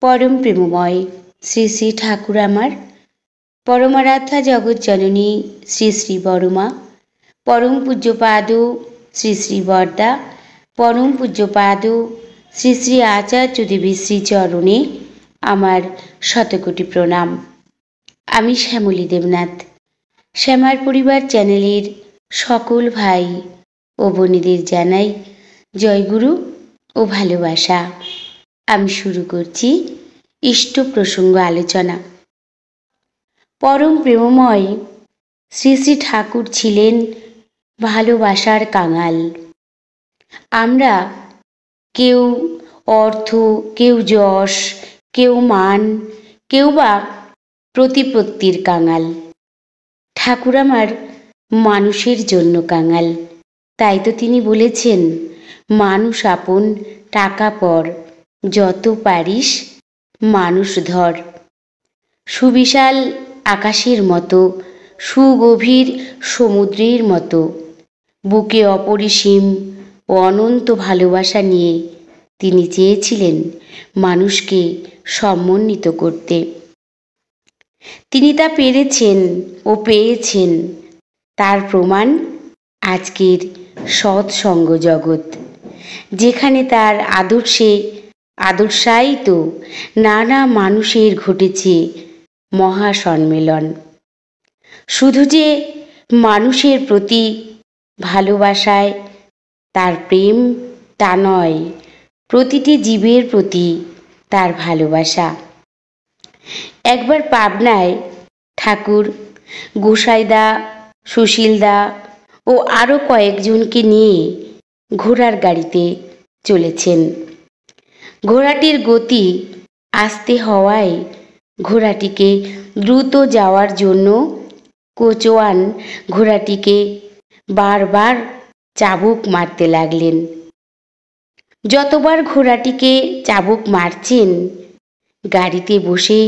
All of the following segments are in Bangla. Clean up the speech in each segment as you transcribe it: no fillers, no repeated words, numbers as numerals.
परम प्रेममय श्री श्री ठाकुर आमार परमाराध्या जगत जननी श्री श्री बड़मा परम पूज्यपाद श्री श्री बरदा परम पूज्यपाद श्री श्री आचार्य देवी श्री चरणे आमार शतकोटी प्रणाम। आमी श्यामली देवनाथ श्यामार परिवार चैनेलेर सकल भाई ओ बोनेदेर जानाई जय गुरु ओ भालोबासा। आमी शुरू करছি इष्ट प्रसंग आलोचना। परम प्रेममय श्री श्री ठाकुर छिलेन भालोबासार कांगाल। आमरा केउ अर्थ केउ यश केउ मान केउ बा प्रतिपत्तिर कांगाल। ठाकुर आमार मानुषेर जन्य कांगाल। ताई तो तिनी बोलेछेन मानुष आपन टाका पर যত পারিস মানুষ ধর। সুবিশাল আকাশের মতো সুগভীর সমুদ্রের মতো বুকে অপরিসীম ও অনন্ত ভালোবাসা নিয়ে তিনি চেয়েছিলেন মানুষকে সম্মানিত করতে। তিনি তা পেরেছেন ও পেয়েছেন। তার প্রমাণ আজকের সৎসঙ্গ জগৎ, যেখানে তার আদর্শায়িত নানা মানুষের ঘটেছে মহাসম্মেলন। শুধু যে মানুষের প্রতি ভালোবাসায় তার প্রেম তা নয়, প্রতিটি জীবের প্রতি তার ভালোবাসা। একবার পাবনায় ঠাকুর গোসাইদা সুশীলদা ও আরও কয়েকজনকে নিয়ে ঘোড়ার গাড়িতে চলেছেন। ঘোড়াটির গতি আস্তে হওয়ায় ঘোড়াটিকে দ্রুত যাওয়ার জন্য কোচওয়ান ঘোড়াটিকে বারবার চাবুক মারতে লাগলেন। যতবার ঘোড়াটিকে চাবুক মারছেন গাড়িতে বসে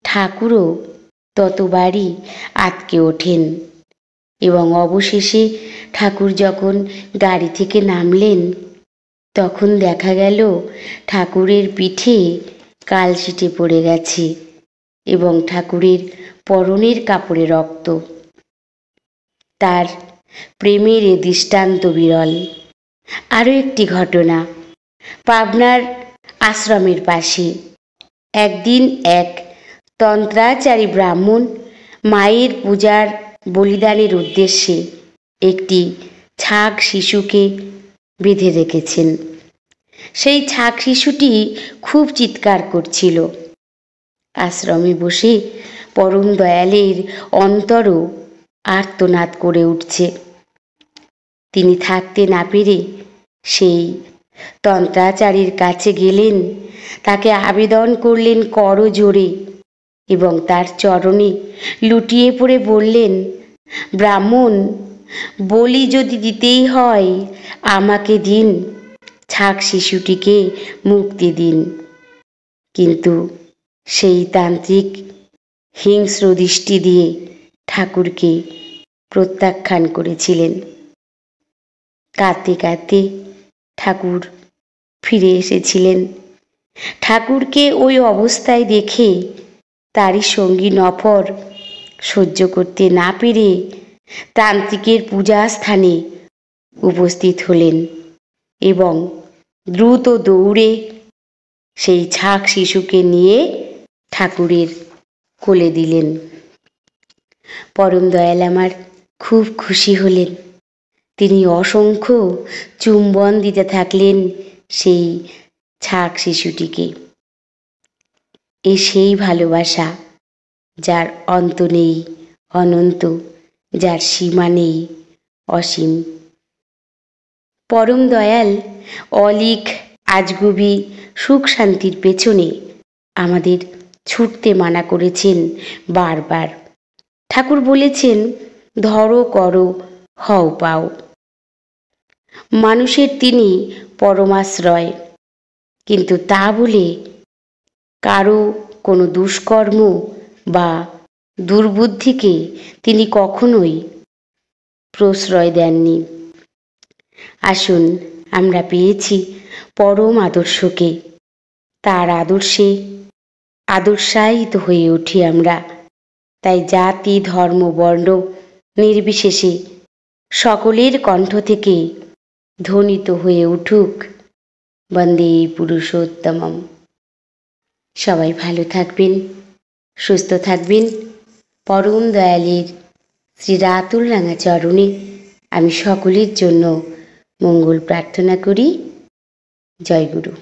ঠাকুরও ততবারই আঁতকে ওঠেন এবং অবশেষে ঠাকুর যখন গাড়ি থেকে নামলেন তখন দেখা গেল ঠাকুরের পিঠে কালশিটে পড়ে গেছে এবং ঠাকুরের পরনের কাপড়ে রক্ত। তার প্রেমের এ দৃষ্টান্ত বিরল। আরও একটি ঘটনা পাবনার আশ্রমের পাশে। একদিন এক তন্ত্রাচারী ব্রাহ্মণ মায়ের পূজার বলিদানের উদ্দেশ্যে একটি ছাগ শিশুকে বেঁধে রেখেছেন। সেই ছাগ শিশুটি খুব চিৎকার করছিল। আশ্রমে বসে পরম দয়ালের অন্তরও আর্তনাদ করে উঠছে। তিনি থাকতে না পেরে সেই তন্ত্রাচারীর কাছে গেলেন, তাকে আবেদন করলেন করজোড়ে এবং তার চরণে লুটিয়ে পড়ে বললেন, ব্রাহ্মণ, বলি যদি দিতেই হয় আমাকে দিন, ছাগ শিশুটিকে মুক্তি দিন। কিন্তু সেই তান্ত্রিক হিংস্র দৃষ্টি দিয়ে ঠাকুরকে প্রত্যাখ্যান করেছিলেন। কাঁদতে কাঁদতে ঠাকুর ফিরে এসেছিলেন। ঠাকুরকে ওই অবস্থায় দেখে তারই সঙ্গী নফর সহ্য করতে না পেরে তান্ত্রিকের পূজা স্থানে উপস্থিত হলেন এবং দ্রুত দৌড়ে সেই ছাগ শিশুকে নিয়ে ঠাকুরের কোলে দিলেন। পরম দয়াল আমার খুব খুশি হলেন। তিনি অসংখ্য চুম্বন দিতে থাকলেন সেই ছাগ শিশুটিকে। এ সেই ভালোবাসা যার অন্ত নেই অনন্ত, যার সীমা নেই অসীম। পরম দয়াল অলিক আজগুবি সুখ শান্তির পেছনে আমাদের ছুটতে মানা করেছেন বারবার। ঠাকুর বলেছেন, ধরো করো হও পাও। মানুষের তিনি পরমাশ্রয়, কিন্তু তা বলে কারো কোনো দুষ্কর্ম বা দুর্বুদ্ধিকে তিনি কখনোই প্রশ্রয় দেননি। আসুন, আমরা পেয়েছি পরম আদর্শকে। তার আদর্শে আদর্শায়িত হয়ে উঠি আমরা। তাই জাতি, ধর্ম, বর্ণ নির্বিশেষে সকলের কণ্ঠ থেকে ধ্বনিত হয়ে উঠুক বন্দে পুরুষোত্তমম। সবাই ভালো থাকবেন, সুস্থ থাকবেন। পরম দয়ালের শ্রী রাতুল রাঙা চরণে আমি সকলের জন্য মঙ্গল প্রার্থনা করি। জয় গুরু।